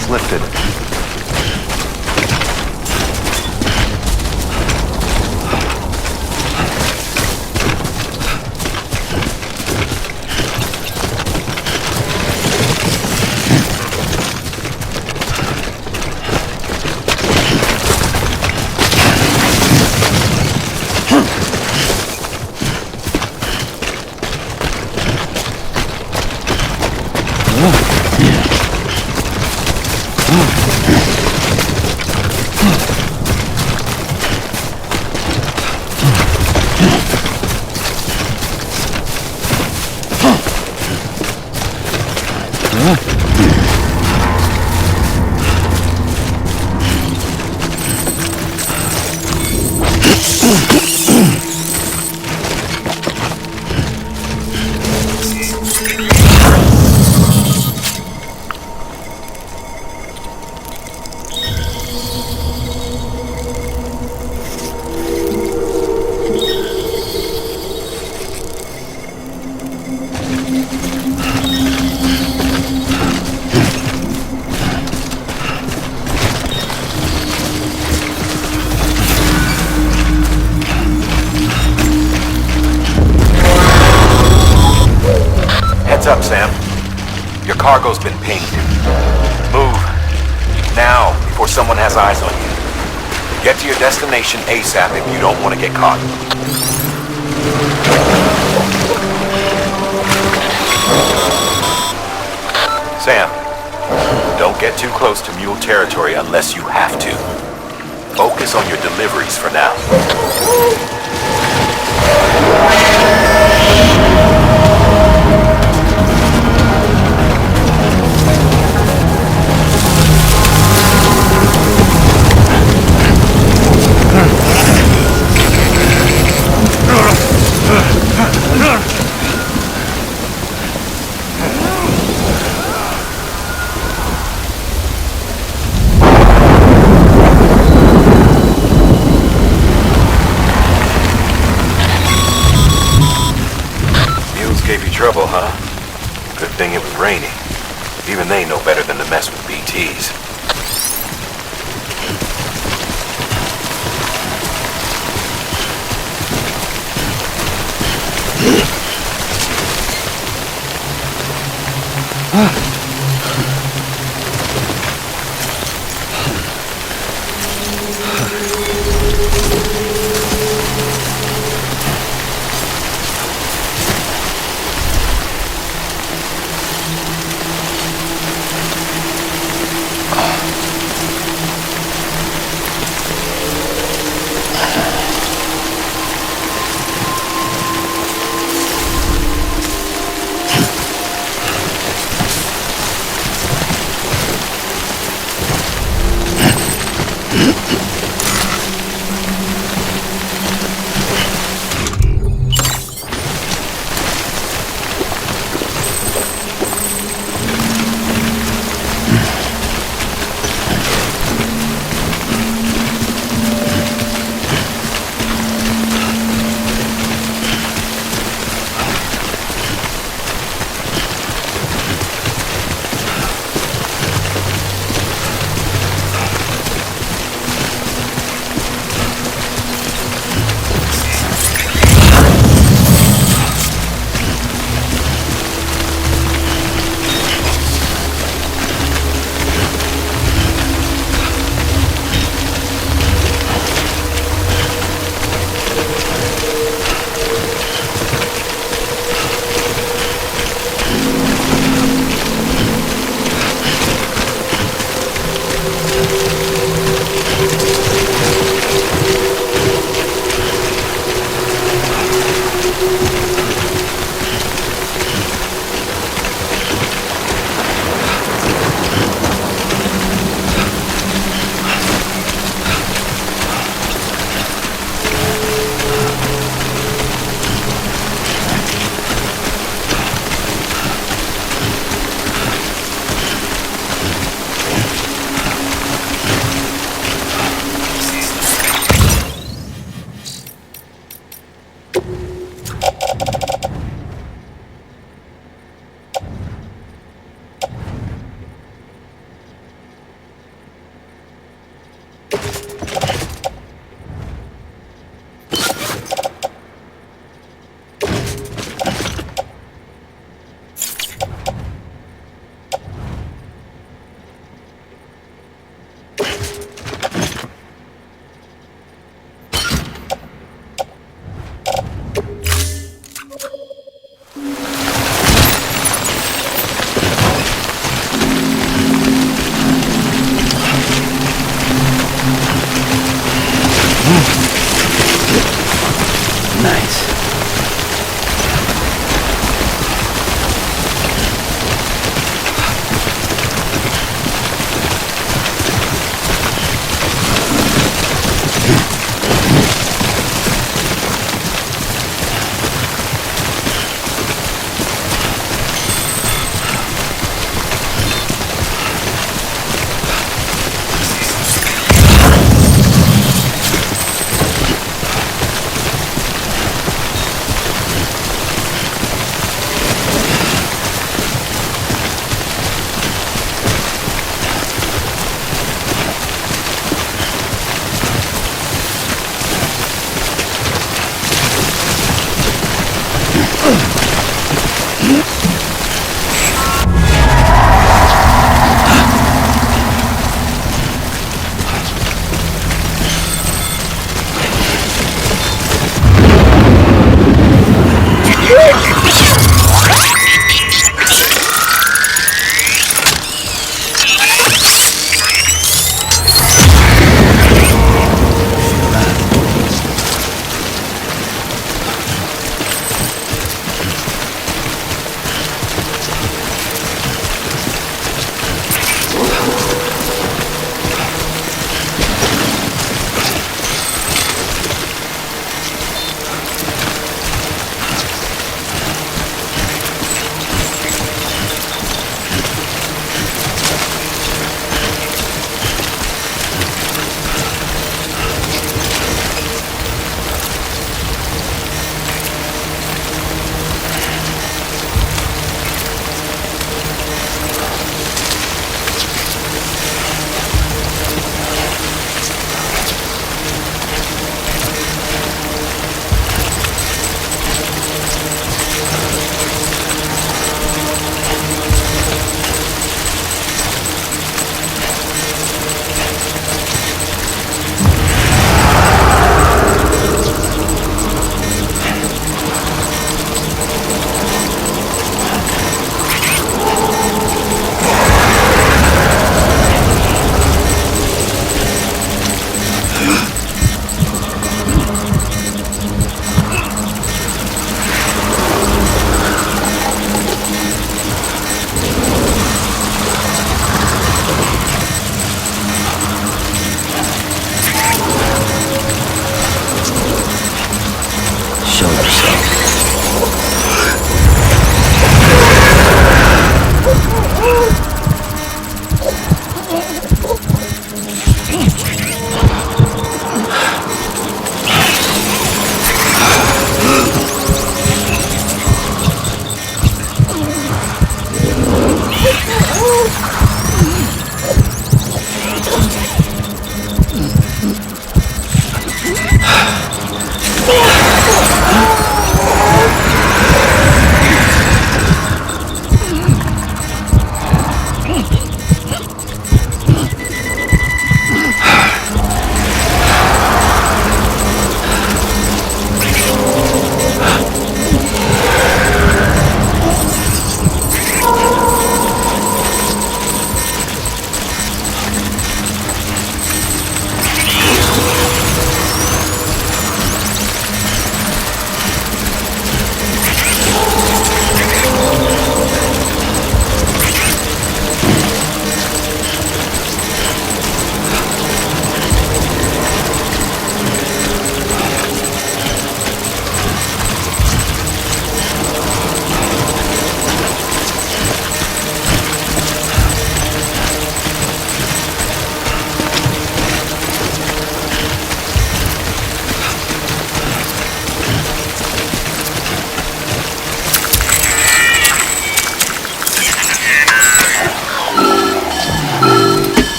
restrictions lifted. Heads up, Sam. Your cargo's been pinged. Move. Now, before someone has eyes on you. Get to your destination ASAP if you don't want to get caught. Sam, don't get too close to Mule territory unless you have to. Focus on your deliveries for now. Gave you trouble, huh? Good thing it was raining. Even they know better than to mess with BTs.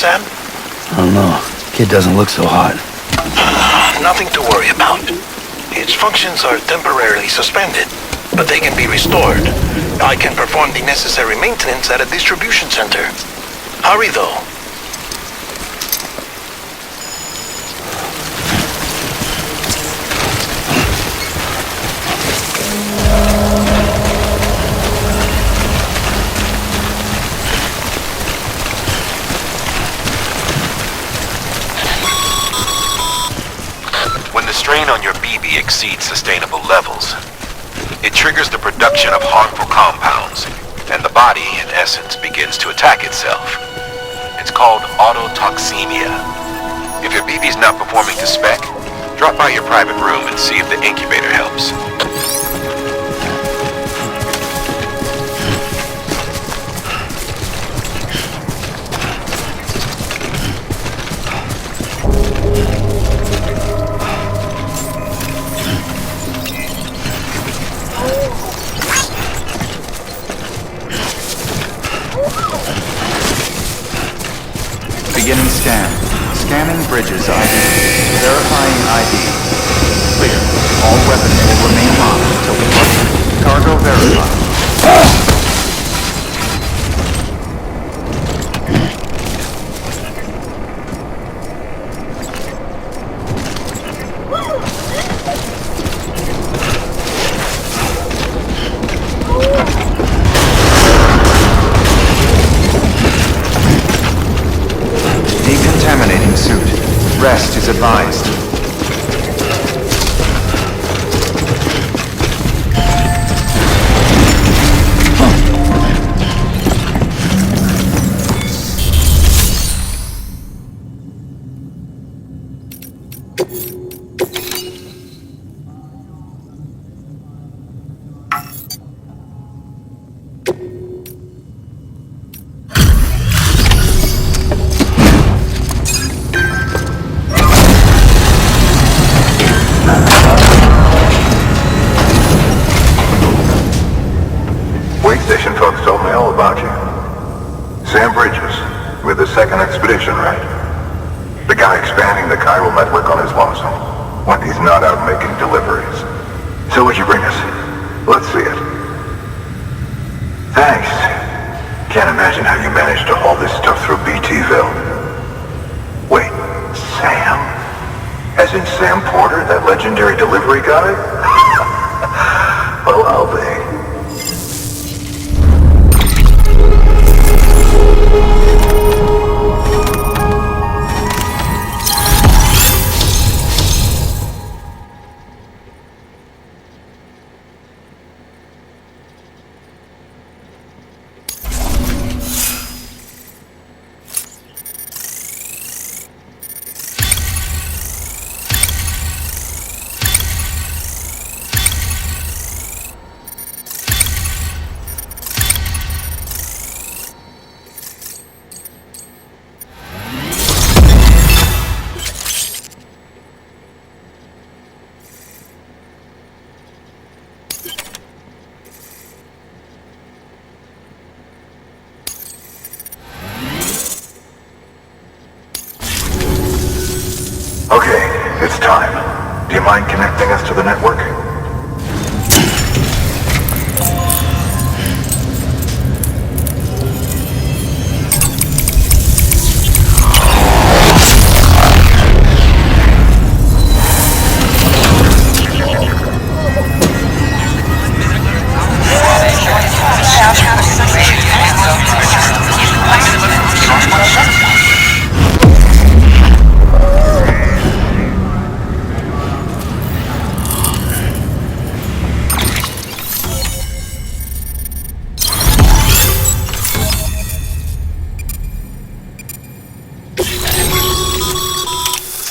Sam? I don't know. Kid doesn't look so hot. Nothing to worry about. Its functions are temporarily suspended, but they can be restored. I can perform the necessary maintenance at a distribution center. Hurry, though. When the strain on your BB exceeds sustainable levels, it triggers the production of harmful compounds, and the body, in essence, begins to attack itself. It's called autotoxemia. If your BB's not performing to spec, drop by your private room and see if the incubator helps. Beginning scan. Scanning bridges ID. Verifying ID. Clear. All weapons will remain locked until departure. Cargo verified. Decontaminating suit. Rest is advised. WayStation folks told me all about you. Sam Bridges, with the second expedition, right? The guy expanding the chiral network on his lonesome, when he's not out making deliveries. So what'd you bring us? Let's see it. Thanks. Can't imagine how you managed to haul this stuff through BTville. Wait, Sam? As in Sam Porter, that legendary delivery guy? Well, I'll be. Okay, it's time. Do you mind connecting us to the network?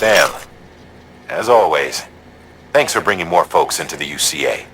Sam, as always, thanks for bringing more folks into the UCA.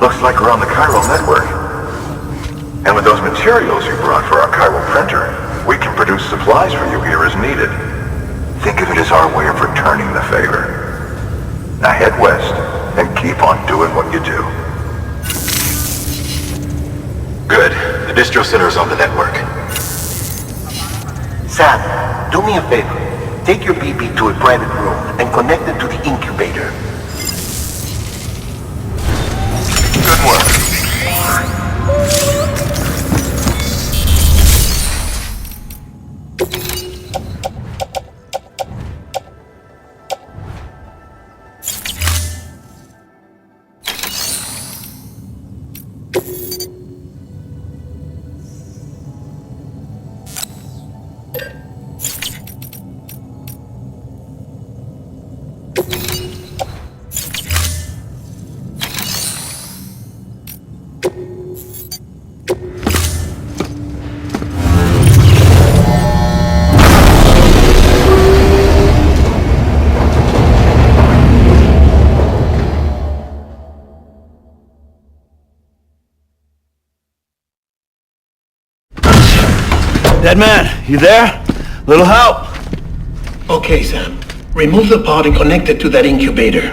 Looks like we're on the chiral network. And with those materials you brought for our chiral printer, we can produce supplies for you here as needed. Think of it as our way of returning the favor. Now head west and keep on doing what you do. Good. The distro center is on the network. Sam, do me a favor. Take your BB to a private room and connect it to the incubator. Good work. Dead man, you there? Little help? Okay, Sam. Remove the pod and connect it to that incubator.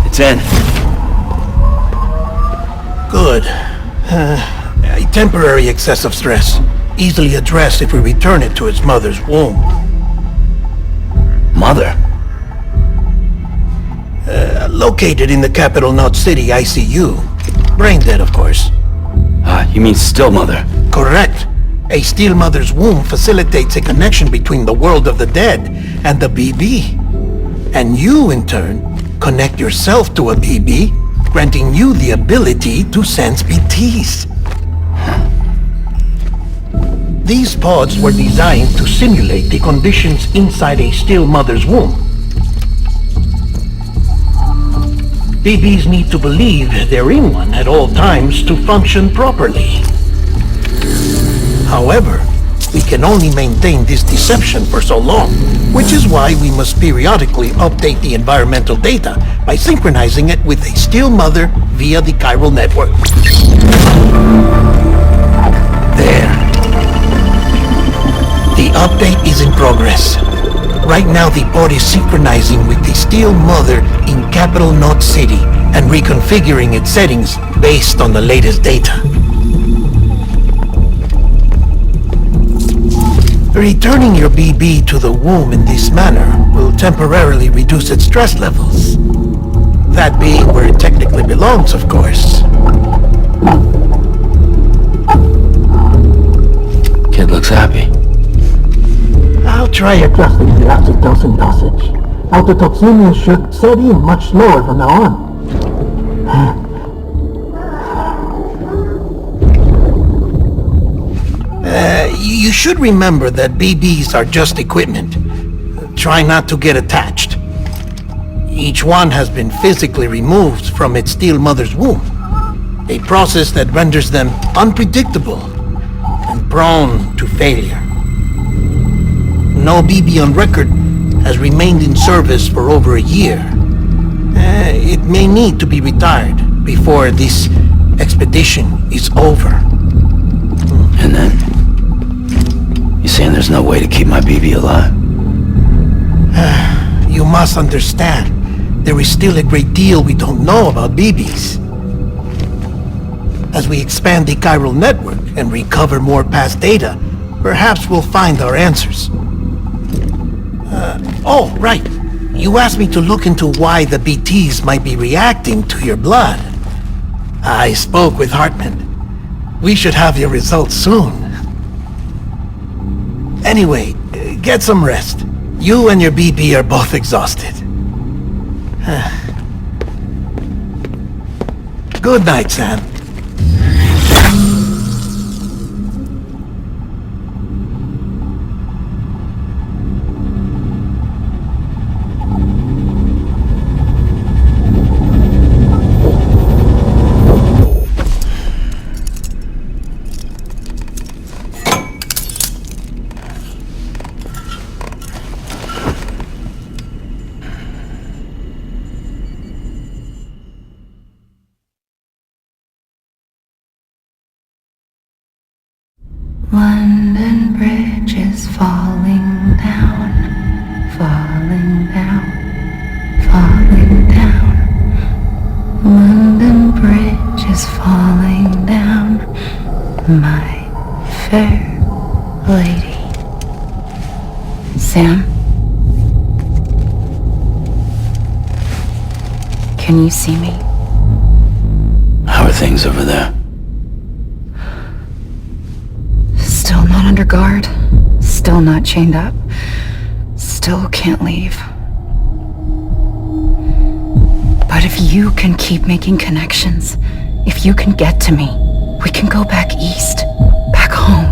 It's in. Good. A temporary excessive stress. Easily addressed if we return it to its mother's womb. Mother? Located in the capital Knot City ICU. Brain dead, of course. You mean still mother? Correct. A still mother's womb facilitates a connection between the world of the dead and the BB. And you, in turn, connect yourself to a BB, granting you the ability to sense BTs. These pods were designed to simulate the conditions inside a still mother's womb. BBs need to believe they're in one at all times to function properly. However, we can only maintain this deception for so long, which is why we must periodically update the environmental data by synchronizing it with a still mother via the chiral network. There. The update is in progress. Right now the pod is synchronizing with the still mother in capital Knot City and reconfiguring its settings based on the latest data. Returning your BB to the womb in this manner will temporarily reduce its stress levels. That being where it technically belongs, of course. Kid looks happy. I'll try adjusting the oxytocin dosage. Autotoxemia should set in much slower from now on. You should remember that BBs are just equipment. Try not to get attached. Each one has been physically removed from its still mother's womb. A process that renders them unpredictable and prone to failure. No BB on record has remained in service for over a year. It may need to be retired before this expedition is over. And then? You saying there's no way to keep my BB alive? You must understand, there is still a great deal we don't know about BBs. As we expand the chiral network and recover more past data, perhaps we'll find our answers. Oh, right. You asked me to look into why the BTs might be reacting to your blood. I spoke with Hartman. We should have your results soon. Anyway, get some rest. You and your BB are both exhausted. Good night, Sam. London Bridge is falling down, falling down, falling down. London Bridge is falling down, my fair lady. Sam? Can you see me? How are things over there? Still not under guard. Still not chained up. Still can't leave. But if you can keep making connections, if you can get to me, we can go back east, back home.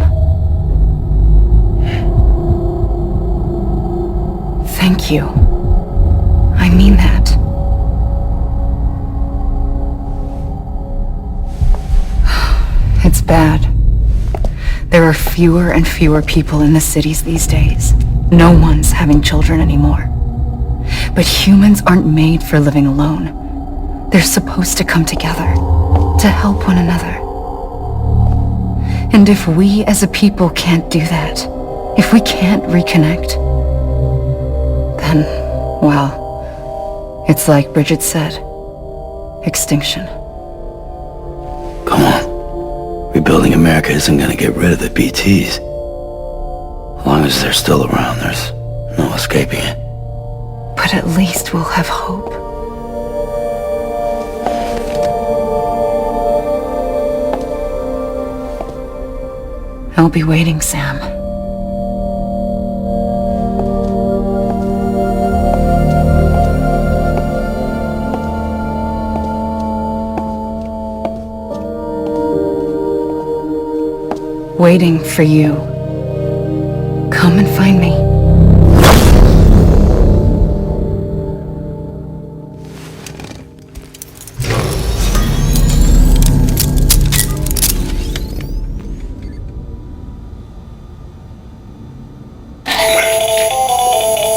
Thank you. I mean that. It's bad. There are fewer and fewer people in the cities these days. No one's having children anymore. But humans aren't made for living alone. They're supposed to come together, to help one another. And if we as a people can't do that, if we can't reconnect, then, well, it's like Bridget said, extinction. Come on. Rebuilding America isn't gonna get rid of the BTs. As long as they're still around, there's no escaping it. But at least we'll have hope. I'll be waiting, Sam. Waiting for you. Come and find me.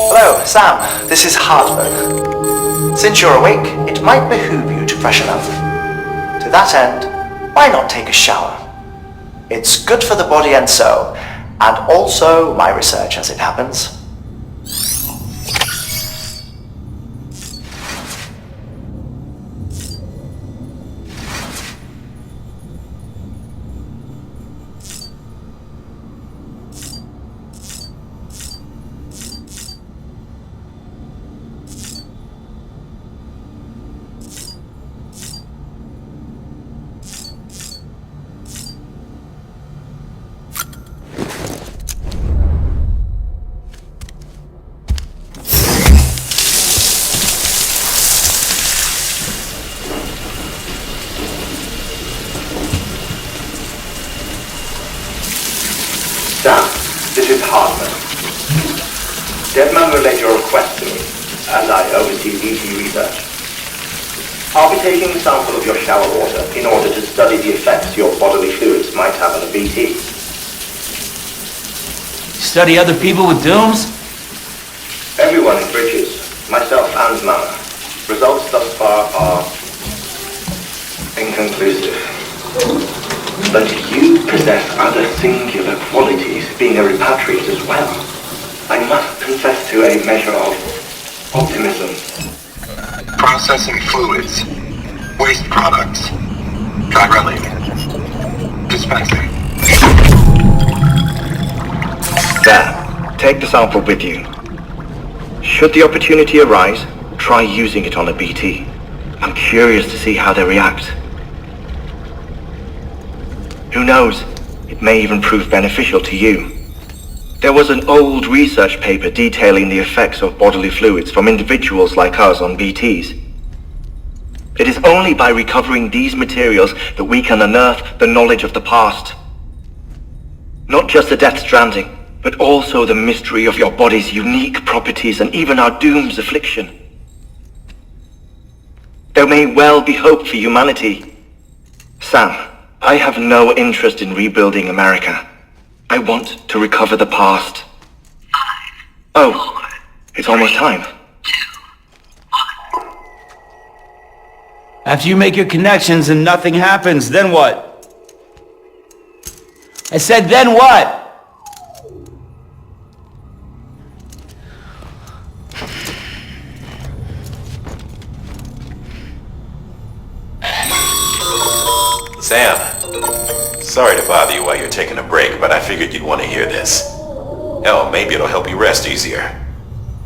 Hello, Sam. This is Hardberg. Since you're awake, it might behoove you to freshen up. To that end, why not take a shower? It's good for the body and soul, and also my research as it happens. Sam, this is Hardman. Deadman relayed your request to me, and I oversee BT research. I'll be taking a sample of your shower water in order to study the effects your bodily fluids might have on a BT. Study other people with dooms? Everyone in Bridges, myself and Mama. Results thus far are inconclusive. But you possess other singular qualities, being a repatriate as well. I must confess to a measure of optimism. Processing fluids. Waste products. Try running. Dispensing. There. Take the sample with you. Should the opportunity arise, try using it on a BT. I'm curious to see how they react. Who knows? It may even prove beneficial to you. There was an old research paper detailing the effects of bodily fluids from individuals like us on BTs. It is only by recovering these materials that we can unearth the knowledge of the past. Not just the Death Stranding, but also the mystery of your body's unique properties and even our doom's affliction. There may well be hope for humanity. Sam, I have no interest in rebuilding America. I want to recover the past. Oh, it's almost time. After you make your connections and nothing happens, then what? I said, then what? Sam, sorry to bother you while you're taking a break, but I figured you'd want to hear this. Hell, maybe it'll help you rest easier.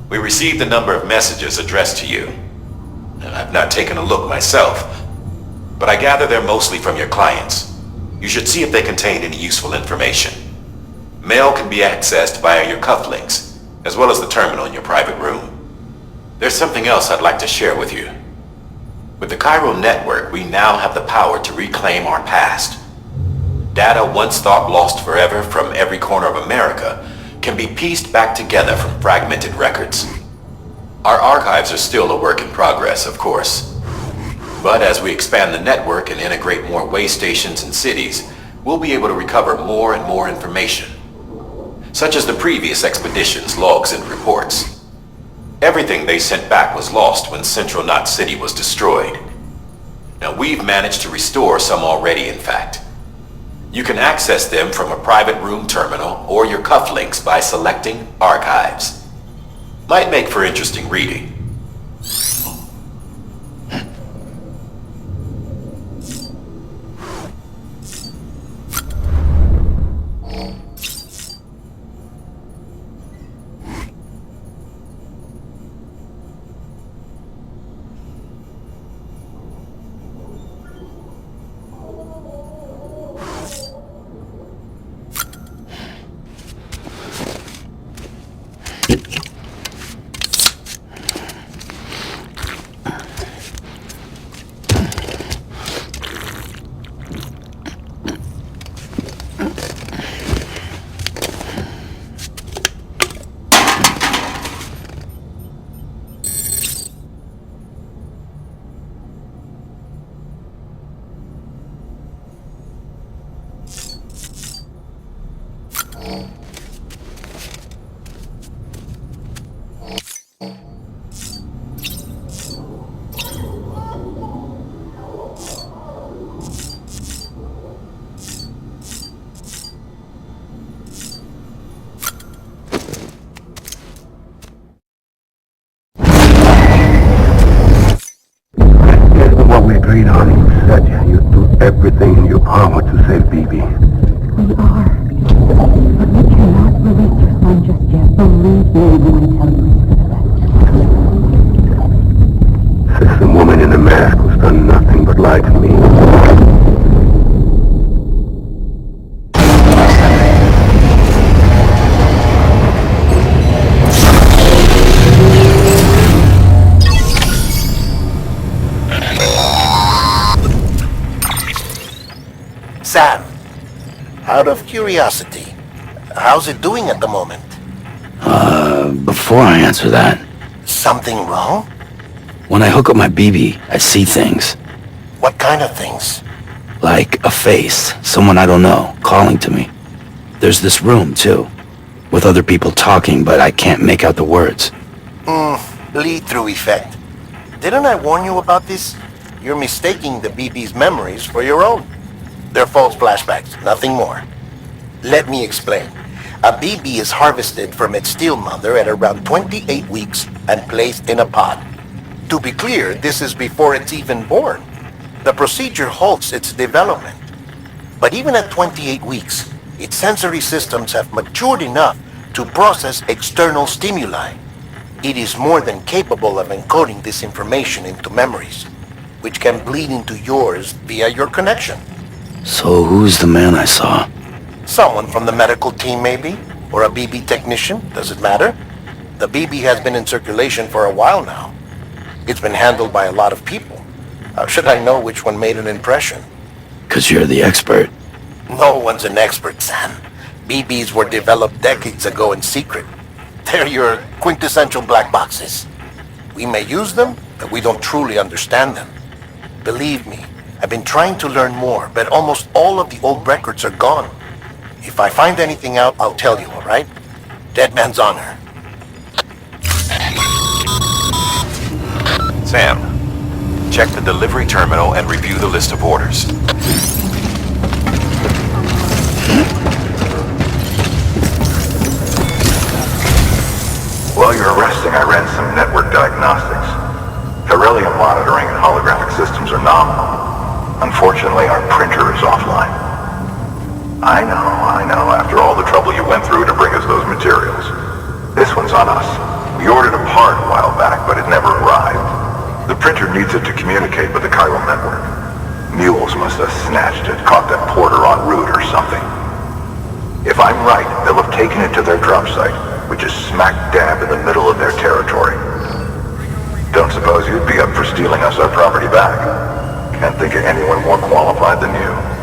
We received a number of messages addressed to you. I've not taken a look myself, but I gather they're mostly from your clients. You should see if they contain any useful information. Mail can be accessed via your cufflinks, as well as the terminal in your private room. There's something else I'd like to share with you. With the Cairo network, we now have the power to reclaim our past. Data once thought lost forever from every corner of America can be pieced back together from fragmented records. Our archives are still a work in progress, of course. But as we expand the network and integrate more WayStations and cities, we'll be able to recover more and more information, such as the previous expedition's logs and reports. Everything they sent back was lost when Central Knot City was destroyed. Now we've managed to restore some already, in fact. You can access them from a private room terminal or your cufflinks by selecting Archives. Might make for interesting reading. What we agreed on, you said you'd do everything in your power to save BB. We are. But we cannot release your son just yet. Believe me when I tell you it's for the best. Says the woman in the mask who's done nothing but lie to me. Sam, out of curiosity, how's it doing at the moment? Before I answer that, Something wrong? when I hook up my BB, I see things. What kind of things? Like a face, someone I don't know, calling to me. There's this room, too, with other people talking, but I can't make out the words. Lead-through effect. Didn't I warn you about this? You're mistaking the BB's memories for your own. They're false flashbacks, nothing more. Let me explain. A BB is harvested from its steel mother at around 28 weeks and placed in a pod. To be clear, this is before it's even born. The procedure halts its development. But even at 28 weeks, its sensory systems have matured enough to process external stimuli. It is more than capable of encoding this information into memories, which can bleed into yours via your connection. So who's the man I saw? Someone from the medical team, maybe? Or a BB technician? Does it matter? The BB has been in circulation for a while now. It's been handled by a lot of people. How should I know which one made an impression? 'Cause you're the expert. No one's an expert, Sam. BBs were developed decades ago in secret. They're your quintessential black boxes. We may use them, but we don't truly understand them. Believe me, I've been trying to learn more, but almost all of the old records are gone. If I find anything out, I'll tell you, all right? Dead man's honor. Sam, check the delivery terminal and review the list of orders. you're resting, I ran some network diagnostics. Beryllium monitoring and holographic systems are nominal. Unfortunately, our printer is offline. I know, after all the trouble you went through to bring us those materials. This one's on us. We ordered a part a while back, but it never arrived. The printer needs it to communicate with the chiral network. Mules must have snatched it, caught that porter en route or something. If I'm right, they'll have taken it to their drop site, which is smack dab in the middle of their territory. Don't suppose you'd be up for stealing us our property back? Can't think of anyone more qualified than you.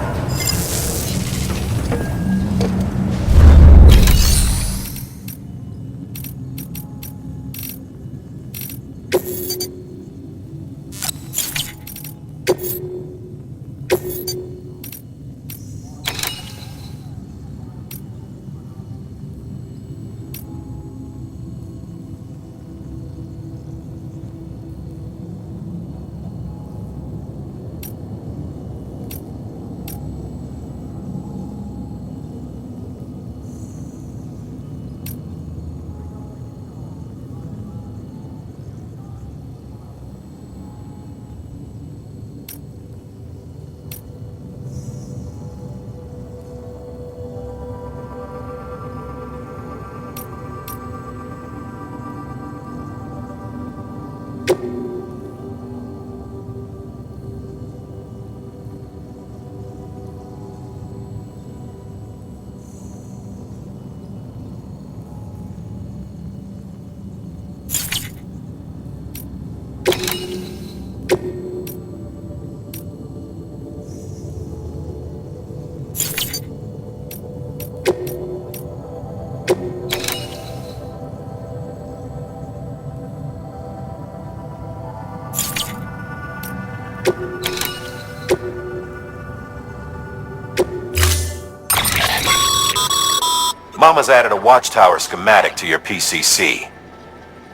Mama's added a watchtower schematic to your PCC.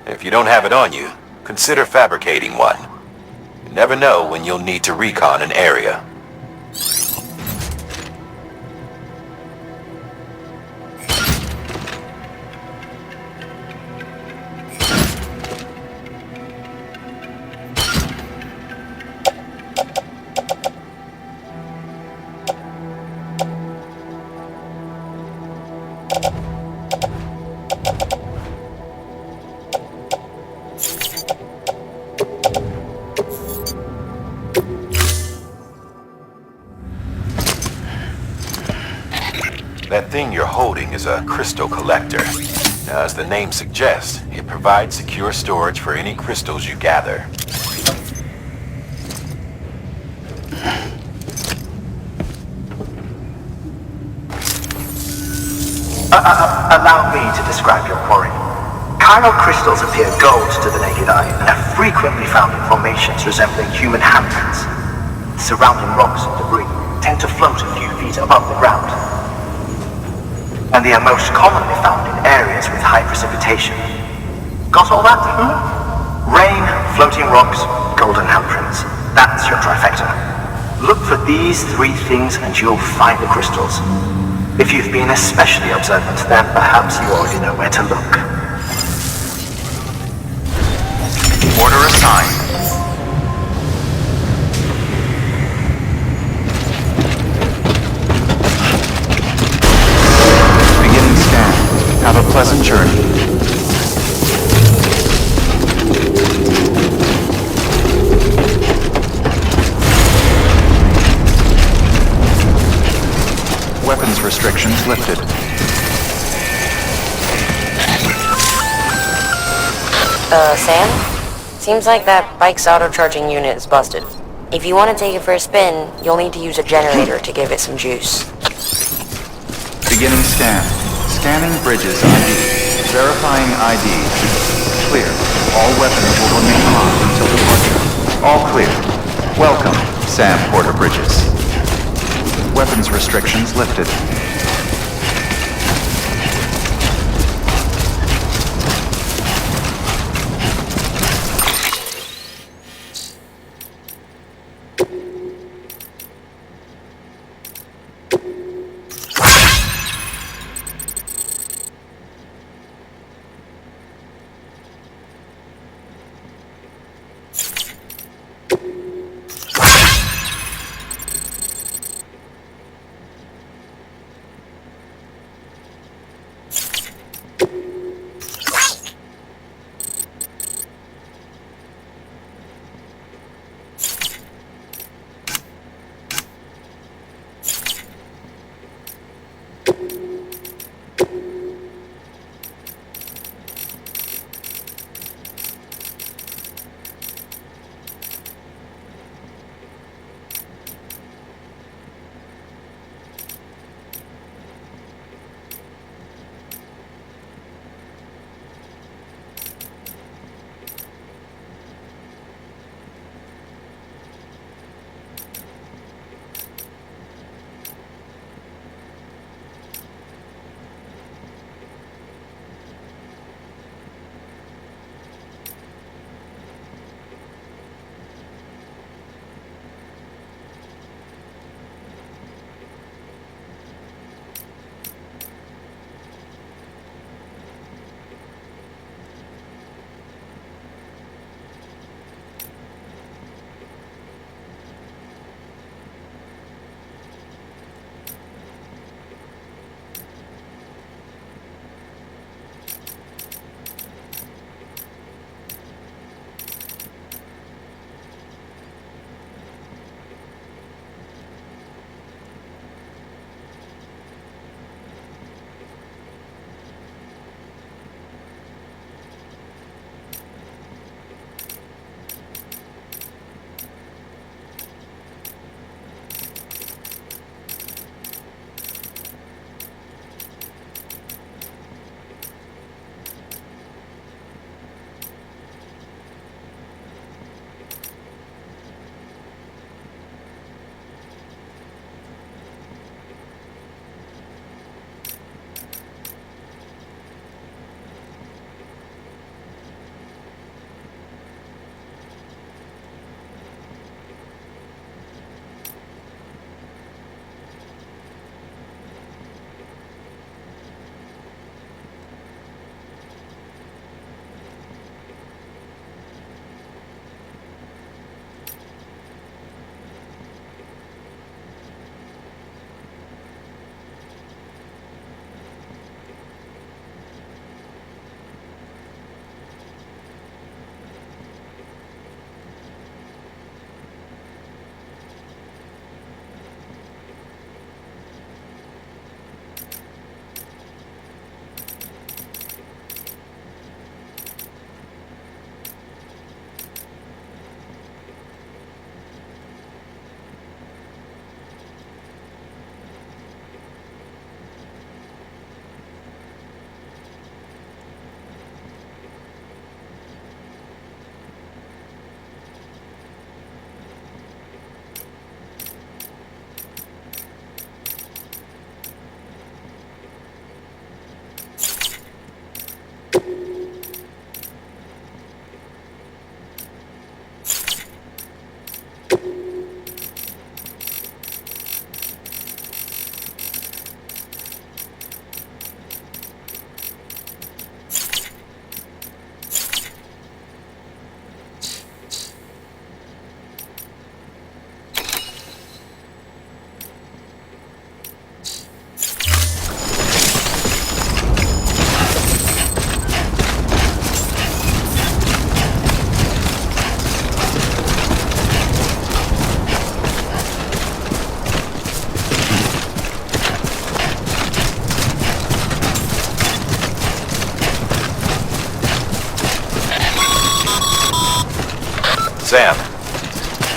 If you don't have it on you, consider fabricating one. You never know when you'll need to recon an area. That thing you're holding is a crystal collector. Now, as the name suggests, it provides secure storage for any crystals you gather. Allow me to describe your quarry. Chiral crystals appear gold to the naked eye and are frequently found in formations resembling human handprints. Surrounding rocks and debris tend to float a few feet above the ground. And they are most commonly found in areas with high precipitation. Got all that? Rain, floating rocks, golden handprints. That's your trifecta. Look for these three things and you'll find the crystals. If you've been especially observant, then perhaps you already know where to look. Order assigned. Have a pleasant journey. Weapons restrictions lifted. Sam? Seems like that bike's auto-charging unit is busted. If you want to take it for a spin, you'll need to use a generator to give it some juice. Beginning scan. Scanning bridges ID. Verifying ID. Clear. All weapons will remain locked until departure. All clear. Welcome, Sam Porter Bridges. Weapons restrictions lifted.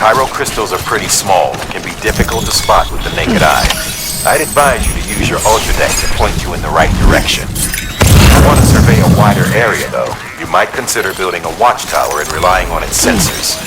Pyro crystals are pretty small and can be difficult to spot with the naked eye. I'd advise you to use your ultra deck to point you in the right direction. If you want to survey a wider area, though, you might consider building a watchtower and relying on its sensors.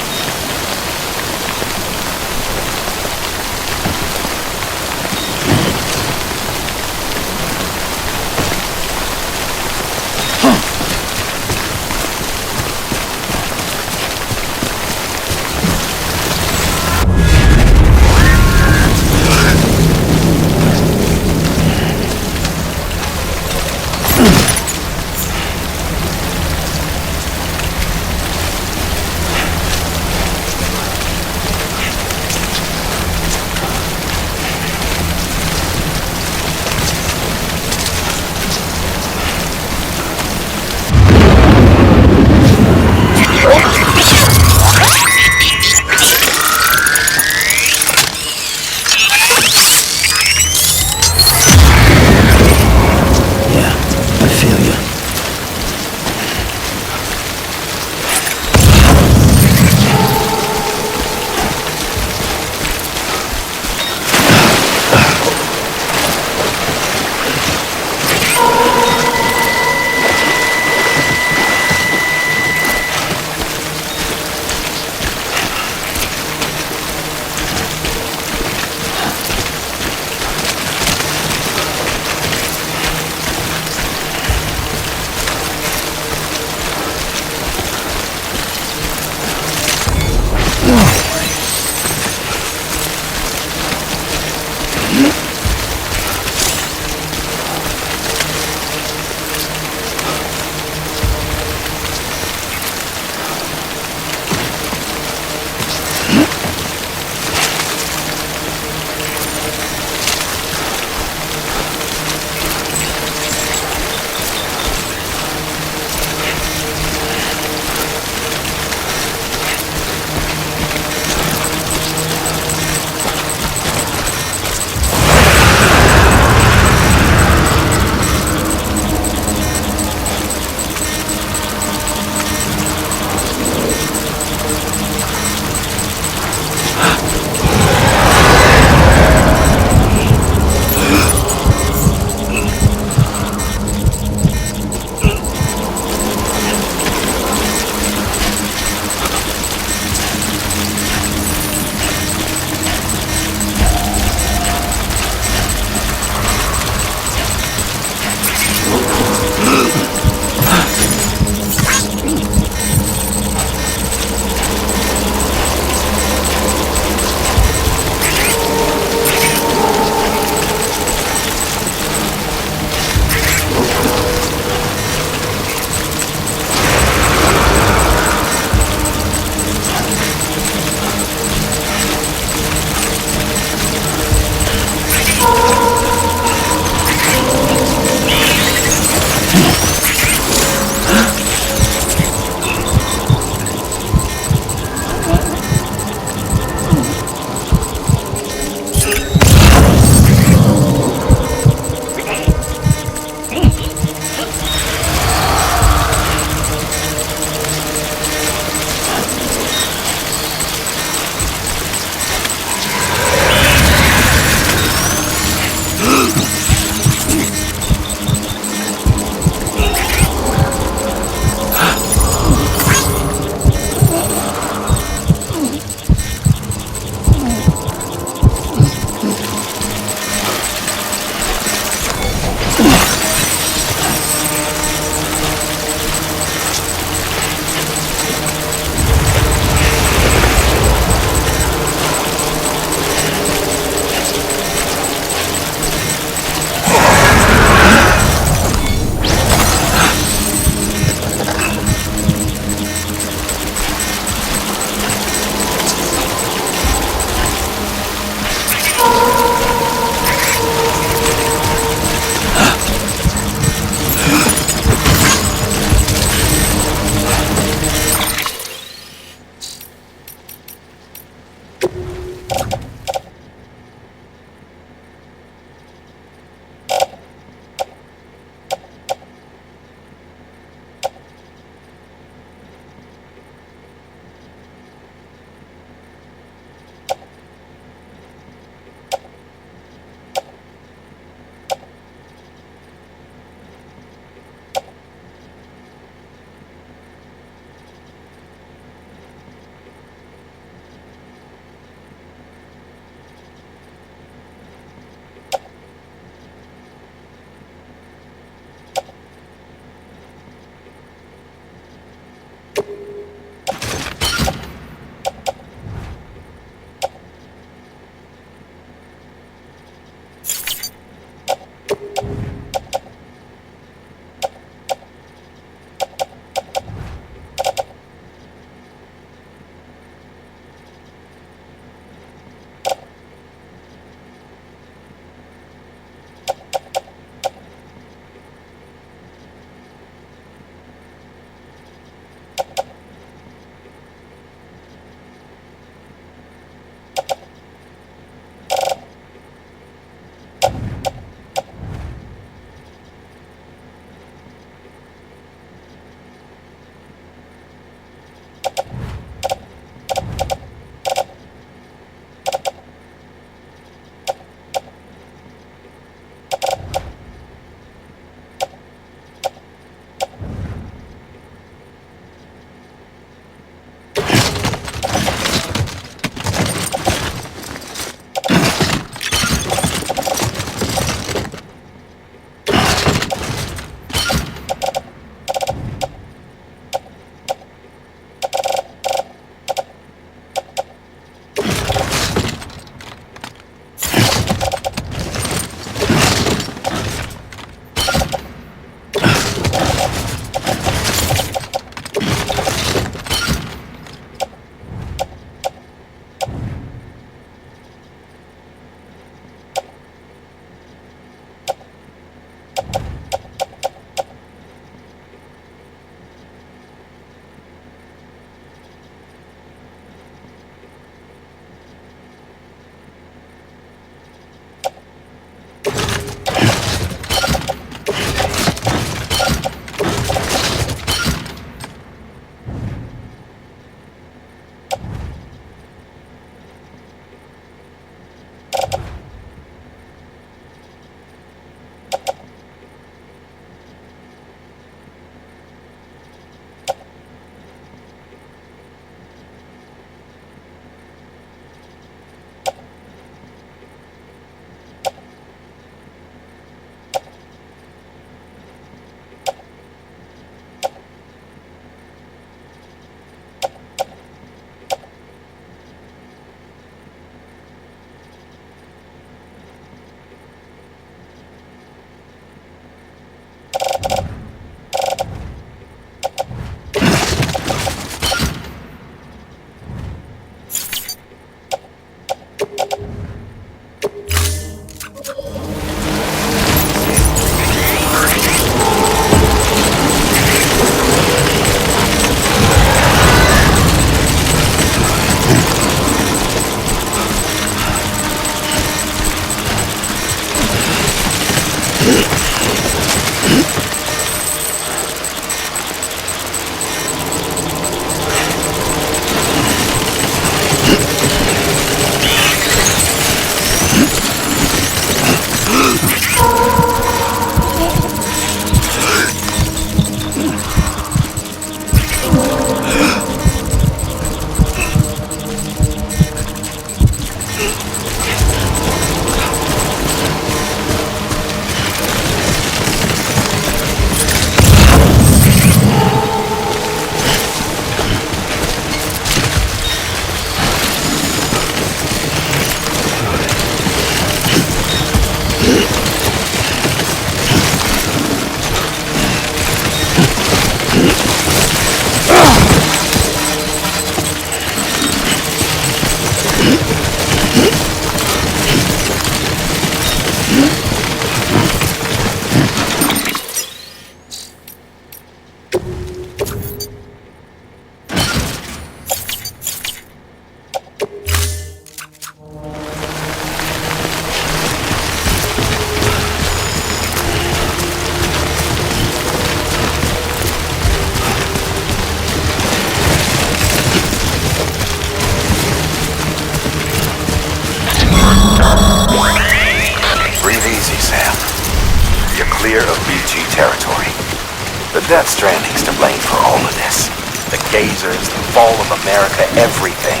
Stranding's to blame for all of this. The gazers, the fall of America, everything.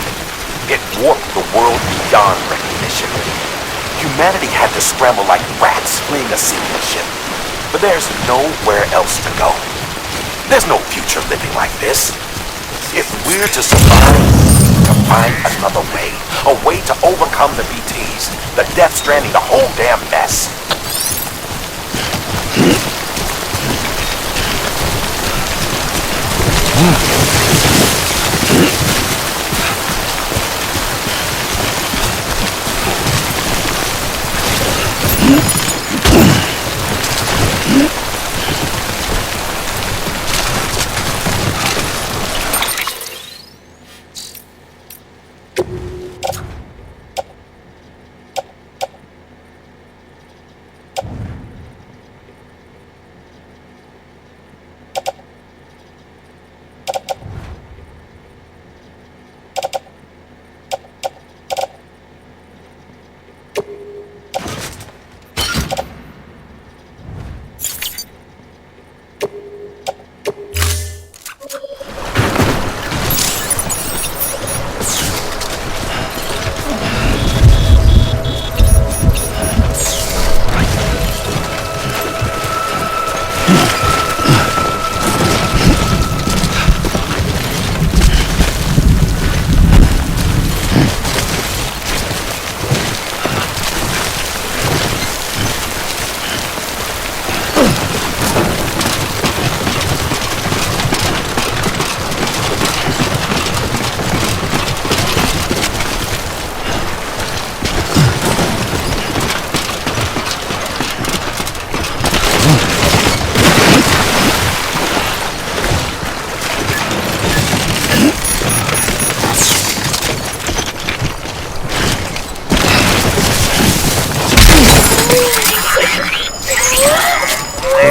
It warped the world beyond recognition. Humanity had to scramble like rats fleeing a sinking ship. But there's nowhere else to go. There's no future living like this. If we're to survive, to find another way. A way to overcome the BTs. The Death Stranding, the whole damn mess.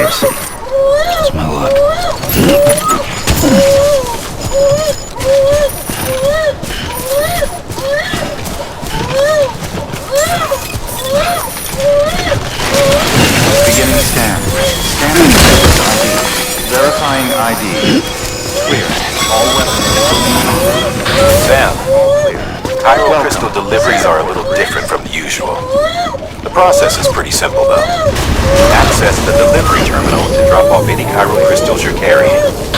That's my luck. Beginning scan. Scanning ID. Verifying ID. Clear. All weapons. Sam, Chiral crystal deliveries are a little different from the usual. The process is pretty simple, though. Access the delivery terminal to drop off any chiral crystals you're carrying.